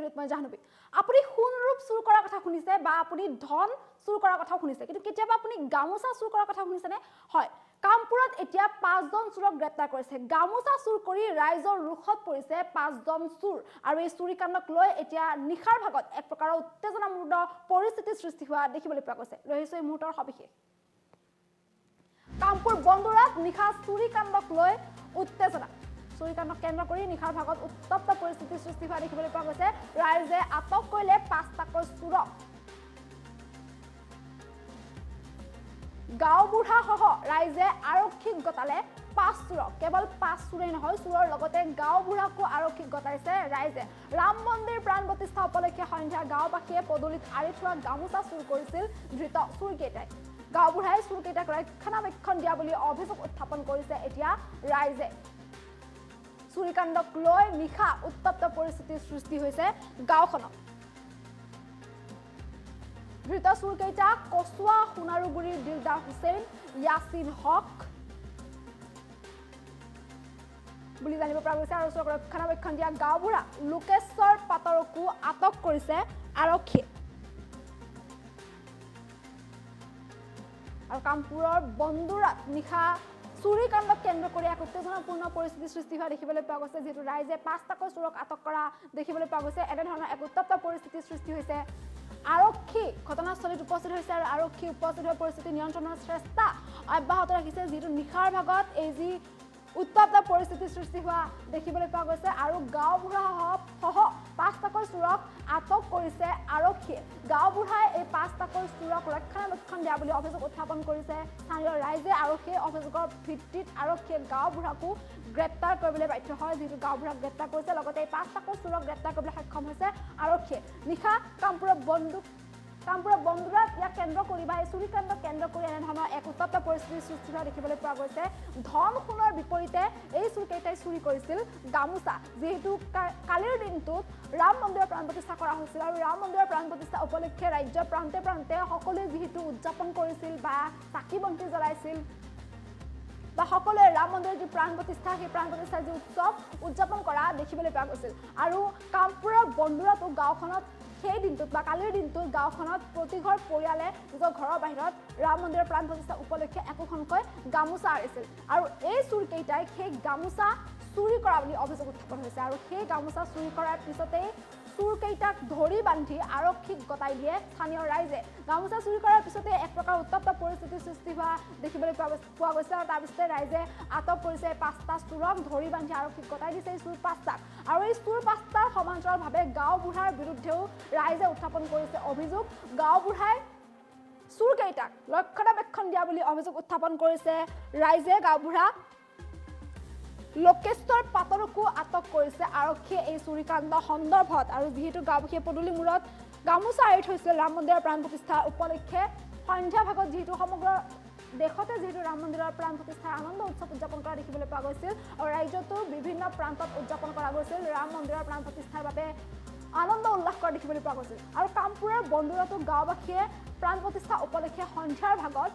actually মই জাহ্নবী আপুনি সোণৰূপ চুৰ কৰাৰ কথা শুনিছে বা আপুনি ধন চুৰ কৰাৰ কথা শুনিছে কিন্তু কেতিয়াবা আপুনি গামোচা চুৰ কৰাৰ কথা শুনিছেনে হয় কামপুৰত এতিয়া 5জন চুৰক গ্ৰেপ্তাৰ কৰিছে গামোচা চুৰ কৰি ৰাইজৰ ৰুখত পৰিছে 5জন চুৰ আৰু এই চুৰিকাণ্ডক লৈ এতিয়া নিখাৰ ভাগত এক প্ৰকাৰৰ উত্তেজনামূৰ্ণ পৰিস্থিতিৰ সৃষ্টি হোৱা দেখিবলৈ পোৱা গৈছে ৰহিছো এই মুহূৰ্তৰ সবিশেষ কামপুৰ বন্দৰত নিখা চুৰিকাণ্ডক লৈ উত্তেজনা চুৰিকাণ্ডক কেন্দ্ৰ কৰি নিখাৰ ভাগত উত্তপ্ত পৰিস্থিতিৰ সৃষ্টি হোৱা দেখিবলৈ পোৱা গৈছে ৰাইজে আটক কৰিলে 5টাকৈ চুৰক গাঁওবুঢ়া সহ ৰাইজে আৰক্ষীক গতালে 5 চুৰক কেৱল 5 চুৰেই নহয় চুৰৰ লগতে গাঁওবুঢ়াকো আৰক্ষীক গতাইছে ৰাইজে ৰাম মন্দিৰ প্ৰাণ প্ৰতিষ্ঠা উপলক্ষে সন্ধ্যা গাঁওবাসীয়ে পদূলিত আৰি থোৱা গামোচা চুৰ কৰিছিল ধৃত চুৰকেইটাই গাঁওবুঢ়াই চুৰকেইটাক ৰক্ষণাবেক্ষণ দিয়া বুলি অভিযোগ উত্থাপন কৰিছে এতিয়া ৰাইজে চুৰিকাণ্ডক লৈ নিশা উত্তপ্ত পৰিস্থিতিৰ সৃষ্টি হৈছে গাঁওখনত ধৃত চুৰকেইটা কচুৱা সোণাৰুগুৰিৰ দিলদাৰ হুছেইন ইয়াছিন হক বুলি জানিব পৰা গৈছে আৰু চুৰক ৰক্ষণাবেক্ষণ দিয়া গাঁওবুঢ়া লোকেশ্বৰ পাটৰকো আটক কৰিছে আৰক্ষীয়ে আৰু কামপুৰৰ বন্দুৰাত নিশা চুৰিকাণ্ডক কেন্দ্ৰ কৰি এক উত্তেজনাপূৰ্ণ পৰিস্থিতিৰ সৃষ্টি হোৱা দেখিবলৈ পোৱা গৈছে যেহেতু ৰাইজে 5টাকৈ চুৰক আটক কৰা দেখিবলৈ পোৱা গৈছে এনেধৰণৰ এক উত্তপ্ত পৰিস্থিতিৰ সৃষ্টি হৈছে আৰক্ষী ঘটনাস্থলীত উপস্থিত হৈছে আৰু আৰক্ষী উপস্থিত হৈ পৰিস্থিতি নিয়ন্ত্ৰণৰ চেষ্টা অব্যাহত ৰাখিছে যেহেতু নিশাৰ ভাগত এই যি উত্তপ্ত পৰিস্থিতিৰ সৃষ্টি হোৱা দেখিবলৈ পোৱা গৈছে আৰু গাঁওবুঢ়া সহ 5টাকৈ চুৰক আটক কৰিছে আৰক্ষীয়ে গাঁওবুঢ়াই এই 5টাকৈ চুৰক ৰক্ষণাবেক্ষণ দিয়া বুলি অভিযোগ উত্থাপন কৰিছে স্থানীয় ৰাইজে আৰক্ষীয়ে অভিযোগৰ ভিত্তিত আৰক্ষীয়ে গাঁওবুঢ়াকো গ্ৰেপ্তাৰ কৰিবলৈ বাধ্য হয় যেহেতু গাঁওবুঢ়াক গ্ৰেপ্তাৰ কৰিছে লগতে এই 5টাকৈ চুৰক গ্ৰেপ্তাৰ কৰিবলৈ সক্ষম হৈছে আৰক্ষীয়ে নিশা কামপুৰৰ বন্দুৰাত ইয়াক কেন্দ্ৰ কৰি বা এই চুৰিকাণ্ডক কেন্দ্ৰ কৰি এনেধৰণৰ এক উত্তপ্ত পৰিস্থিতিৰ সৃষ্টি হোৱা দেখিবলৈ পোৱা গৈছে ধন সোণৰ বিপৰীতে এই চুৰকেইটাই চুৰি কৰিছিল গামোচা যিহেতু কালিৰ দিনটোত ৰাম মন্দিৰৰ প্ৰাণ প্ৰতিষ্ঠা কৰা হৈছিল আৰু ৰাম মন্দিৰৰ প্ৰাণ প্ৰতিষ্ঠা উপলক্ষে ৰাজ্যৰ প্ৰান্তে প্ৰান্তে সকলোৱে যিহেতু উদযাপন কৰিছিল বা চাকি বন্তি জ্বলাইছিল বা সকলোৱে ৰাম মন্দিৰৰ যি প্ৰাণ প্ৰতিষ্ঠা সেই প্ৰাণ প্ৰতিষ্ঠাৰ যি উৎসৱ উদযাপন কৰা দেখিবলৈ পোৱা গৈছিল আৰু কামপুৰৰ বন্দুৰাতো গাঁওখনত সেই দিনটোত বা কালিৰ দিনটোত গাঁওখনত প্ৰতিঘৰ পৰিয়ালে নিজৰ ঘৰৰ বাহিৰত ৰাম মন্দিৰৰ প্ৰাণ প্ৰতিষ্ঠা উপলক্ষে একোখনকৈ গামোচা আৰিছিল আৰু এই চুৰকেইটাই সেই গামোচা চুৰি কৰা বুলি অভিযোগ উত্থাপন হৈছে আৰু সেই গামোচা চুৰি কৰাৰ পিছতেই চুৰকেইটাক ধৰি বান্ধি আৰক্ষীক গতাই দিয়ে স্থানীয় ৰাইজে গামোচা চুৰি কৰাৰ পিছতে এক প্ৰকাৰ উত্তপ্ত পৰিস্থিতিৰ সৃষ্টি হোৱা দেখিবলৈ পোৱা গৈছে আৰু তাৰপিছতে ৰাইজে আটক কৰিছে 5টা চুৰক ধৰি বান্ধি আৰক্ষীক গতাই দিছে এই চুৰ 5টাক আৰু এই চুৰ 5টাৰ সমান্তৰালভাৱে গাঁওবুঢ়াৰ বিৰুদ্ধেও ৰাইজে উত্থাপন কৰিছে অভিযোগ গাঁওবুঢ়াই চুৰকেইটাক ৰক্ষণাবেক্ষণ দিয়া বুলি অভিযোগ উত্থাপন কৰিছে ৰাইজে গাঁওবুঢ়া লোকেশ্বৰ পাটৰকো আটক কৰিছে আৰক্ষীয়ে এই চুৰিকাণ্ড সন্দৰ্ভত আৰু যিহেতু গাঁওবাসীয়ে পদূলি মূৰত গামোচা আৰি থৈছিল ৰাম মন্দিৰৰ প্ৰাণ প্ৰতিষ্ঠা উপলক্ষে সন্ধ্যা ভাগত যিহেতু সমগ্ৰ দেশতে যিহেতু ৰাম মন্দিৰৰ প্ৰাণ প্ৰতিষ্ঠাৰ আনন্দ উৎসৱ উদযাপন কৰা দেখিবলৈ পোৱা গৈছিল আৰু ৰাজ্যতো বিভিন্ন প্ৰান্তত উদযাপন কৰা গৈছিল ৰাম মন্দিৰৰ প্ৰাণ প্ৰতিষ্ঠাৰ বাবে আনন্দ উল্লাস কৰা দেখিবলৈ পোৱা গৈছিল আৰু কামপুৰৰ বন্দুৰাতো গাঁওবাসীয়ে প্ৰাণ প্ৰতিষ্ঠা উপলক্ষে সন্ধ্যাৰ ভাগত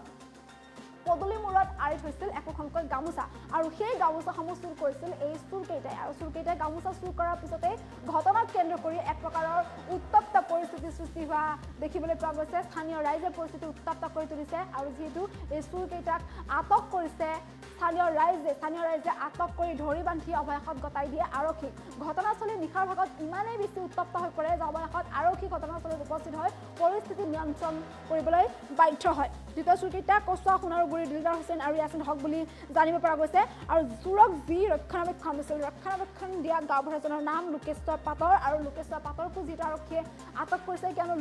পদূলি মূৰত আৰি থৈছিল একোখনকৈ গামোচা আৰু সেই গামোচাসমূহ চুৰ কৰিছিল এই চুৰকেইটাই আৰু চুৰকেইটাই গামোচা চুৰ কৰাৰ পিছতে ঘটনাক কেন্দ্ৰ কৰি এক প্ৰকাৰৰ উত্তপ্ত পৰিস্থিতিৰ সৃষ্টি হোৱা দেখিবলৈ পোৱা গৈছে স্থানীয় ৰাইজে পৰিস্থিতি উত্তপ্ত কৰি তুলিছে আৰু যিহেতু এই চুৰকেইটাক আটক কৰিছে স্থানীয় ৰাইজে আটক কৰি ধৰি বান্ধি অৱশেষত গতাই দিয়ে আৰক্ষীক ঘটনাস্থলী নিশাৰ ভাগত ইমানেই বেছি উত্তপ্ত হৈ পৰে যে অৱশেষত আৰক্ষী ঘটনাস্থলীত উপস্থিত হৈ পৰিস্থিতি নিয়ন্ত্ৰণ কৰিবলৈ বাধ্য হয় ধৃত চুৰকেইটা কচুৱা সোণাৰুগুৰিৰ দিলদাৰ হুছেইন আৰু ইয়াছিন হক বুলি জানিব পৰা গৈছে আৰু চুৰক যি ৰক্ষণাবেক্ষণ দিয়া গাঁওবুঢ়াজনৰ নাম লোকেশ্বৰ পাটৰ আৰু লোকেশ্বৰ পাটৰকো যিটো আৰক্ষীয়ে আটক কৰিছে কিয়নো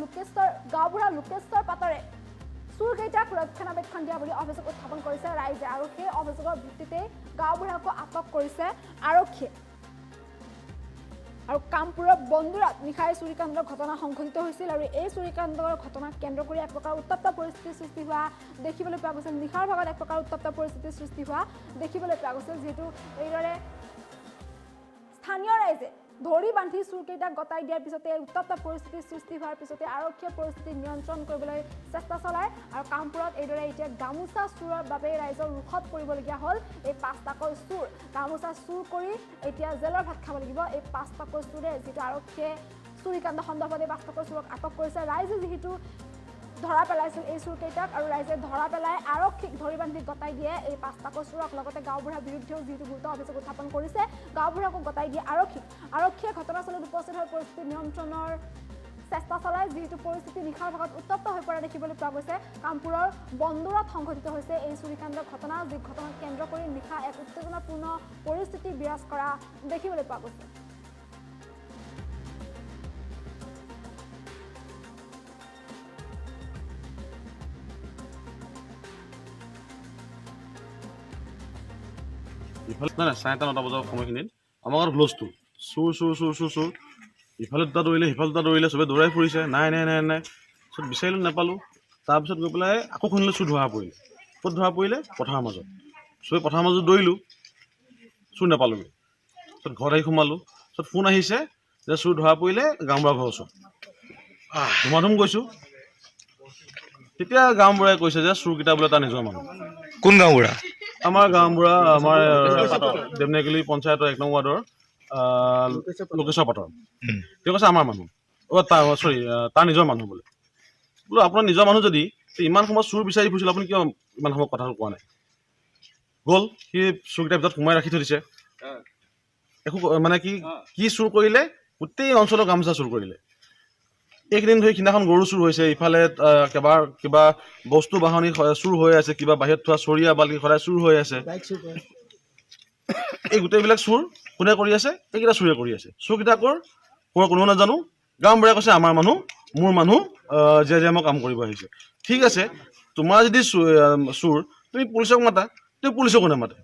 গাঁওবুঢ়া লোকেশ্বৰ পাটৰে চুৰকেইটাক ৰক্ষণাবেক্ষণ দিয়া বুলি অভিযোগ উত্থাপন কৰিছে ৰাইজে আৰু সেই অভিযোগৰ ভিত্তিতে গাঁওবুঢ়াকো আটক কৰিছে আৰক্ষীয়ে আৰু কামপুৰৰ বন্দুৰাত নিশাই চুৰিকাণ্ডৰ ঘটনা সংঘটিত হৈছিল আৰু এই চুৰিকাণ্ডৰ ঘটনাক কেন্দ্ৰ কৰি এক প্ৰকাৰ উত্তপ্ত পৰিস্থিতিৰ সৃষ্টি হোৱা দেখিবলৈ পোৱা গৈছিল নিশাৰ ভাগত এক প্ৰকাৰ উত্তপ্ত পৰিস্থিতিৰ সৃষ্টি হোৱা দেখিবলৈ পোৱা গৈছিল যিহেতু এইদৰে স্থানীয় ৰাইজে ধৰি বান্ধি চুৰকেইটাক গতাই দিয়াৰ পিছতে উত্তপ্ত পৰিস্থিতিৰ সৃষ্টি হোৱাৰ পিছতে আৰক্ষীয়ে পৰিস্থিতি নিয়ন্ত্ৰণ কৰিবলৈ চেষ্টা চলায় আৰু কামপুৰত এইদৰে এতিয়া গামোচা চুৰৰ বাবে ৰাইজৰ ৰুখত পৰিবলগীয়া হ'ল এই 5টাকৈ চুৰ গামোচা চুৰ কৰি এতিয়া জেলৰ ভাত খাব লাগিব এই 5টাকৈ চুৰে যিটো আৰক্ষীয়ে চুৰিকাণ্ড সন্দৰ্ভত এই 5টাকৈ চোৰক আটক কৰিছে ৰাইজে যিহেতু ধৰা পেলাইছিল এই চোৰকেইটাক আৰু ৰাইজে ধৰা পেলাই আৰক্ষীক ধৰি বান্ধি গতাই দিয়ে এই 5টাকৈ চোৰক লগতে গাঁওবুঢ়াৰ বিৰুদ্ধেও যিহেতু গুৰুতৰ অভিযোগ উত্থাপন কৰিছে গাঁওবুঢ়াকো গতাই দিয়ে আৰক্ষীয়ে ঘটনাস্থলত উপস্থিত হৈ পৰিস্থিতি নিয়ন্ত্ৰণৰ চেষ্টা চলাই যিহেতু পৰিস্থিতি নিশাৰ ভাগত উত্তপ্ত হৈ পৰা দেখিবলৈ পোৱা গৈছে কামপুৰৰ বন্দৰত সংঘটিত হৈছে এই চুৰিকাণ্ডৰ ঘটনা যি ঘটনাক কেন্দ্ৰ কৰি নিশা এক উত্তেজনাপূৰ্ণ পৰিস্থিতি বিৰাজ কৰা দেখিবলৈ পোৱা গৈছে ইফালে নাই 9:30 বজাৰ সময়খিনিত আমাৰ ঘৰত হুলস্থুল চুৰ ইফালে দুটা দৌৰিলে সিফালে দুটা দৌৰিলে চবে দৌৰাই ফুৰিছে নাই চব বিচাৰিলোঁ নাপালোঁ তাৰপিছত গৈ পেলাই আকৌ শুনিলোঁ চুৰ ধৰা পৰিলে ক'ত ধৰা পৰিলে পথাৰৰ মাজত চবে পথাৰৰ মাজত দৌৰিলোঁ চুৰ নাপালোঁগৈ তাৰপিছত ঘৰত আহি সোমালোঁ তাৰপিছত ফোন আহিছে যে চুৰ ধৰা পৰিলে গাঁওবুঢ়া ঘৰৰ ওচৰত ধুমাধুম গৈছোঁ তেতিয়া গাঁওবুঢ়াই কৈছে যে চুৰকেইটা বোলে তাৰ নিজৰ মানুহ কোন গাঁওবুঢ়া আমাৰ গাঁওবুঢ়া আমাৰ দেমনেগলী পঞ্চায়তৰ 1 নং ৱাৰ্ডৰ লোকেশ্বৰ পাটৰ তেওঁ কৈছে আমাৰ মানুহ তাৰ নিজৰ মানুহ বোলে আপোনাৰ নিজৰ মানুহ যদি ইমান সময়ত চুৰ বিচাৰি ফুৰিছিল আপুনি কিয় ইমান সময়ত কথাটো কোৱা নাই গ'ল সি চুৰকেইটাৰ ভিতৰত সোমাই ৰাখি থৈ দিছে একো মানে কি চুৰ কৰিলে গোটেই অঞ্চলৰ গামোচা চুৰ কৰিলে এইকেইদিন ধৰি সিদিনাখন গৰু চুৰ হৈছে ইফালে কিবা বস্তু বাহনি চুৰ হৈ আছে কিবা বাহিৰত থোৱা চৰিয়া বালি সদায় চুৰ হৈ আছে এই গোটেইবিলাক চুৰ কোনে কৰি আছে এইকেইটা চুৰে কৰি আছে চুৰকেইটা কোনো নাজানো গাঁওবুঢ়াই কৈছে আমাৰ মানুহ মোৰ মানুহ যে মই কাম কৰিব আহিছে ঠিক আছে তোমাৰ যদি চুৰ তুমি পুলিচক মাতা তেওঁ পুলিচকো নামাতে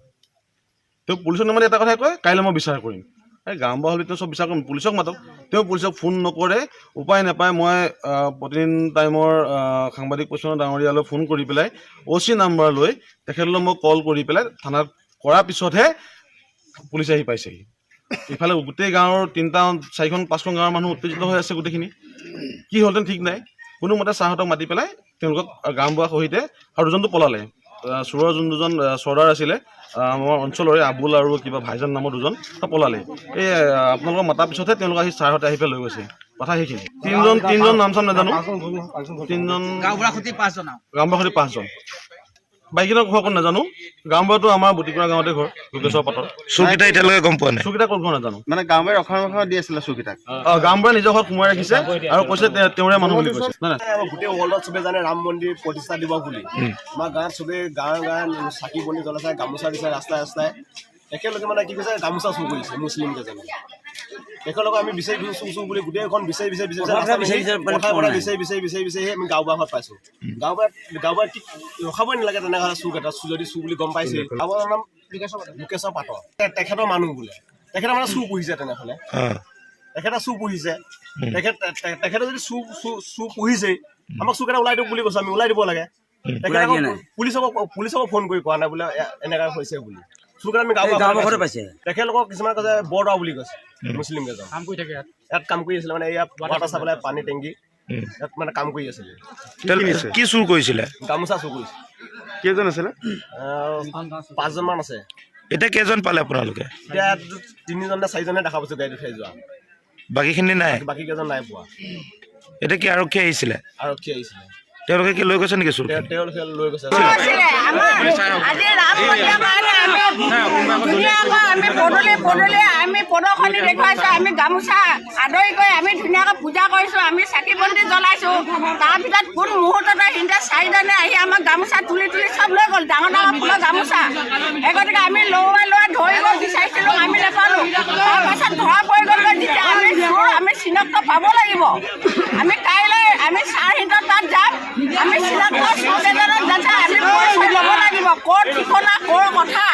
তেওঁ পুলিচক নামাতে এটা কথাই কয় কাইলৈ মই বিচাৰ কৰিম এই গাঁওবুঢ়া হ'লে তেওঁ চব বিচাৰ কৰিম পুলিচক মাতক তেওঁ পুলিচক ফোন নকৰে উপায় নাপায় মই প্ৰতিদিন টাইমৰ সাংবাদিক প্ৰশ্ন ডাঙৰীয়ালৈ ফোন কৰি পেলাই OC নাম্বাৰ লৈ তেখেতলৈ মই কল কৰি পেলাই থানাত কৰাৰ পিছতহে পুলিচ আহি পাইছেহি ইফালে গোটেই গাঁৱৰ 3-4খন 5খন গাঁৱৰ মানুহ উত্তেজিত হৈ আছে গোটেইখিনি কি হ'লহেঁতেন ঠিক নাই কোনোমতে ছাৰহঁতক মাতি পেলাই তেওঁলোকক গাঁওবুঢ়াৰ সহিতে আৰু দুজনটো পলালে চোৰৰ দুজন চৰ্দাৰ আছিলে আমাৰ অঞ্চলৰে আবুল আৰু কিবা ভাইজান নামৰ দুজন পলালে এই আপোনালোকক মাতাৰ পিছতহে তেওঁলোক আহি ছাৰহঁতে আহি পেলাই লৈ গৈছে কথা সেইখিনি তিনিজন নাম চাম নাজানো তিনিজন গাঁওবুঢ়াৰ সৈতে 5জন বাইকিনৰ ঘৰ ক'ত নাজানো গাঁওবুঢ়াটো আমাৰ বুটিকুৰা গাঁৱতে ঘৰ লোকেশ্বৰ পাটৰ চুৰকেইটা এতিয়ালৈকে গম পোৱা নাই চুৰকেইটা ক'ত ঘৰ নাজানো মানে গাঁওবুঢ়াই ৰখা দি আছিলে চুৰকেইটাক গাঁওবুঢ়াই নিজৰ ঘৰত সোমাই ৰাখিছে আৰু কৈছে তেওঁৰে মানুহ বুলি কৈছে গোটেই ৱৰ্ল্ডত চবে জানে ৰাম মন্দিৰ প্ৰতিষ্ঠা দিব বুলি আমাৰ গাঁৱত চবে গাঁৱে চাকি বন্তি জ্বলাইছে গামোচা দিছে ৰাস্তাই একেলগে মানে কি কৈছে গামোচা চুৰ কৰিছে মুছলিম কেইজনে একেলগে আমি বিচাৰি চুৰ বুলি গোটেইখন বিচাৰি আমি গাঁওবুঢ়াৰ ঘৰত পাইছোঁ গাঁওবুঢ়াই ঠিক ৰখাবই নালাগে তেনেহ'লে চুৰকেইটা যদি চুৰ বুলি গম পাইছে গাঁওবুঢ়াৰ নাম লোকেশ্বৰ পাটৰ তেখেতৰ মানুহ বোলে তেখেতে মানে চুৰ পুহিছে তেনেহ'লে তেখেতে চুৰ পুহিছে তেখেতে যদি চুৰ পুহিছেই আমাক চুৰকেইটা ওলাই দিয়ক বুলি কৈছে আমি ওলাই দিব লাগে তেখেতে পুলিচক ফোন কৰি কোৱা নাই বোলে এনেকুৱা হৈছে বুলি চুৰকেইটা আমি গাঁওবুঢ়াৰ পাইছে তেখেতলোকক কিছুমান কৈছে বৰদোৱা বুলি কৈছে মুছলিম কেইজন কাম কৰি থাকে ইয়াত কাম কৰি আছিলে মানে ইয়াত ৱাটাৰ চাপ্লাই পানী টেংকি ইয়াত মানে কাম কৰি আছিলে কি চুৰ কৰিছিলে গামোচা চুৰ কৰিছে কেইজন আছিলে 5জন মান আছে এতিয়া কেইজন পালে আপোনালোকে এতিয়া 3জন নে 4জনে দেখা পাইছো গাড়ীত উঠাই যোৱা বাকীখিনি নাই বাকী কেইজন নাই পোৱা এতিয়া কি আৰক্ষী আহিছিলে তেওঁলোকে কি লৈ গৈছে নেকি চুৰ তেওঁলোকে লৈ গৈছে আমি প্ৰদৰ্শনী দেখুৱাইছোঁ আমি গামোচা আদৰি কৰি আমি ধুনীয়াকৈ পূজা কৰিছোঁ আমি চাকি বন্তি জ্বলাইছোঁ তাৰ ভিতৰত কোন মুহূৰ্ততে সিহঁতে 4জনে আহি আমাক গামোচা তুলি চব লৈ গ'ল ডাঙৰ ফুলৰ গামোচা সেই গতিকে আমি লৰাই ধৰিব বিচাৰিছিলোঁ আমি নাপালোঁ তাৰপাছত ধৰা পৰি গ'ল যেতিয়া আমি চিনাক্ত পাব লাগিব আমি কাইলৈ আমি ছাৰহঁতৰ তাত যাম আমি চিনাক্ত চৰকাৰৰ যাতে আমি পৰিচয় ল'ব লাগিব ক'ৰ ঠিকনা ক'ৰ কথা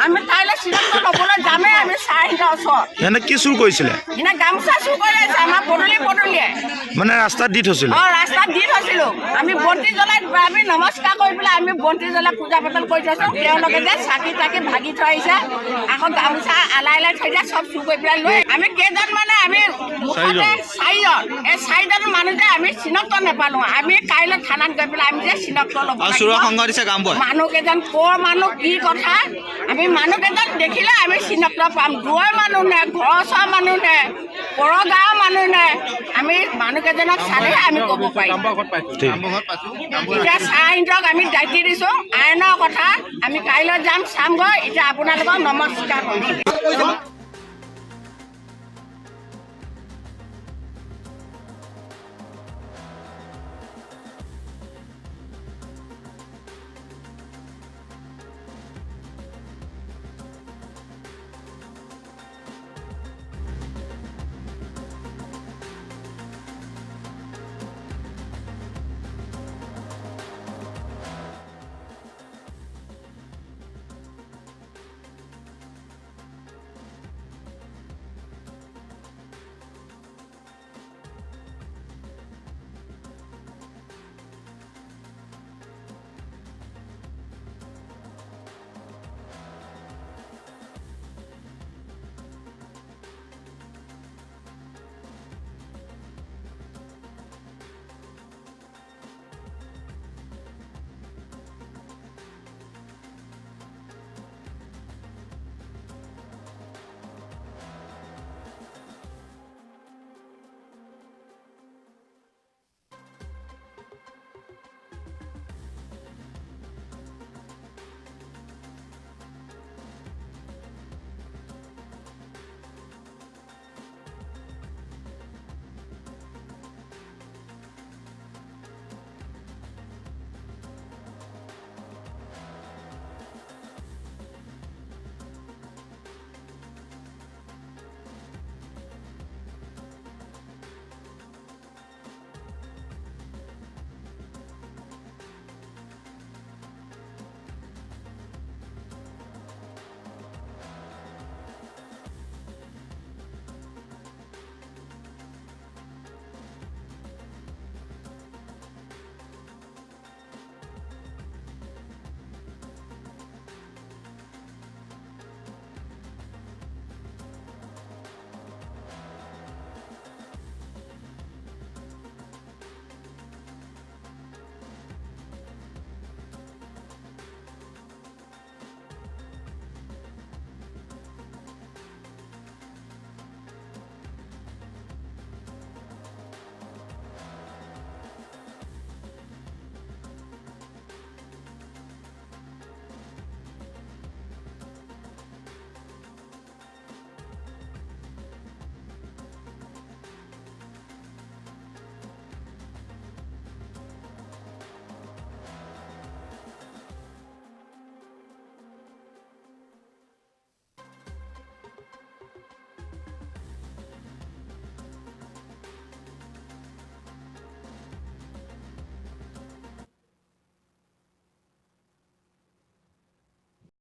আমি কাইলৈ চিনাক্ত ল'বলৈ যামেই আমি ছাৰহঁতৰ ওচৰত এনে কি চুৰ কৰিছিলে এনে গামোচা চুৰ কৰি আছে আমাৰ পদূলিয়ে মানে ৰাস্তাত দি থৈছিলে ৰাস্তাত দি থৈছিলোঁ আমি বন্তি জ্বলাই আমি নমস্কাৰ কৰি পেলাই আমি বন্তি জ্বলাই পূজা পাতল কৰি থৈছোঁ তেওঁলোকে যে চাকি ভাগি থৈ আহিছে আকৌ গামোচা আলাই থৈ যায় চব চুৰ কৰি পেলাই লৈ আমি কেইজন মানে আমি 4জন এই 4জন মানুহ যে আমি চিনাক্ত নাপালোঁ আমি কাইলৈ থানাত গৈ পেলাই আমি যে চিনাক্ত ল'ব মানুহ কেইজন ক'ৰ মানুহ কি কথা আমি মানুহ কেইজন দেখিলে আমি চিনাক্ত পাম দূৰৰ মানুহ নে ঘৰৰ ওচৰৰ মানুহ নে পৰৰ গাঁৱৰ মানুহ নে মানুহকেইজনক চালেহে আমি ক'ব পাৰিম এতিয়া চাৰহঁতক আমি দায়িত্ব দিছোঁ আইনৰ কথা আমি কাইলৈ যাম চামগৈ এতিয়া আপোনালোকক নমস্কাৰ কৰিছোঁ